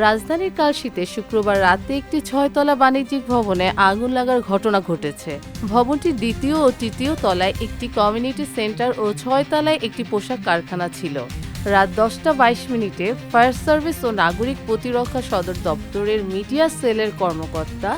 রাজধানীর কালশীতে শুক্রবার রাতে একটি 6 তলা বাণিজ্যিক ভবনে আগুন লাগার ঘটনা ঘটেছে। ভবনটির দ্বিতীয় ও তৃতীয় তলায় একটি কমিউনিটি সেন্টার ও 6 তলায় একটি পোশাক কারখানা ছিল। রাত 10টা 22 মিনিটে ফায়ার সার্ভিস ও নাগরিক প্রতিরক্ষা সদর দপ্তরের মিডিয়া সেলের কর্মকর্তা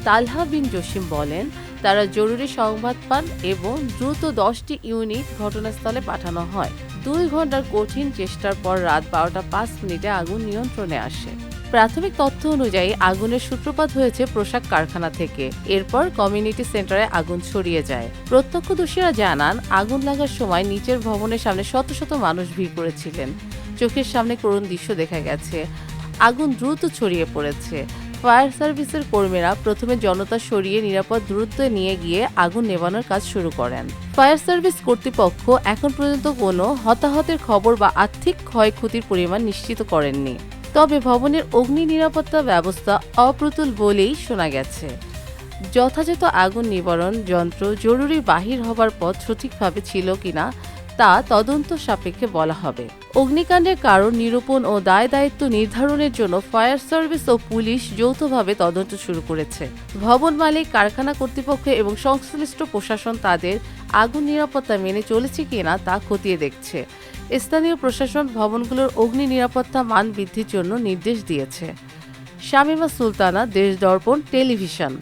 তালহা বিন জসিম বলেন, তারা জরুরি সংবাদ পান এবং দ্রুত 10টি ইউনিট ঘটনাস্থলে পাঠানো হয়। 2 ঘন্টার কঠিন চেষ্টার পর রাত 12টা 5 মিনিটে আগুন নিয়ন্ত্রণে আসে। প্রাথমিক তথ্য অনুযায়ী আগুনের সূত্রপাত হয়েছে পোশাক কারখানা থেকে। এরপর কমিউনিটি সেন্টারে আগুন ছড়িয়ে যায়। প্রত্যক্ষদর্শীরা জানান, আগুন লাগার সময় নিচের ভবনের সামনে শত শত মানুষ ভিড় করেছিলেন। চোখের সামনে করুণ দৃশ্য দেখা গেছে। আগুন দ্রুত ছড়িয়ে পড়েছে। ফায়ার সার্ভিসের কর্মীরা প্রথমে জনতা সরিয়ে নিরাপদ দূরত্বে নিয়ে গিয়ে আগুন নেভানোর কাজ শুরু করেন। ফায়ার সার্ভিস কর্তৃপক্ষ এখন পর্যন্ত কোনো হতাহতের খবর বা আর্থিক ক্ষয়ক্ষতির পরিমাণ নিশ্চিত করেননি। তবে ভবনের অগ্নি নিরাপত্তা ব্যবস্থা অপ্রতুল বলেই শোনা গেছে। যথাযথ আগুন নিবারণ যন্ত্র জরুরি বাহির হবার পথ সঠিকভাবে ছিল কিনা তা তদন্ত সাপেক্ষে বলা হবে। অগ্নিকাণ্ডের কারণ নিরূপণ ও দায় দায়িত্ব নির্ধারণের জন্য ফায়ার সার্ভিস ও পুলিশ যৌথভাবে তদন্ত শুরু করেছে। ভবন মালিক, কারখানা কর্তৃপক্ষ এবং সংশ্লিষ্ট প্রশাসন তাদের আগুন নিরাপত্তা মেনে চলেছে কিনা তা খতিয়ে দেখছে। স্থানীয় প্রশাসন ভবনগুলোর অগ্নি নিরাপত্তা মান বৃদ্ধির জন্য নির্দেশ দিয়েছে। শামীমা সুলতানা, দেশ দর্পণ টেলিভিশন।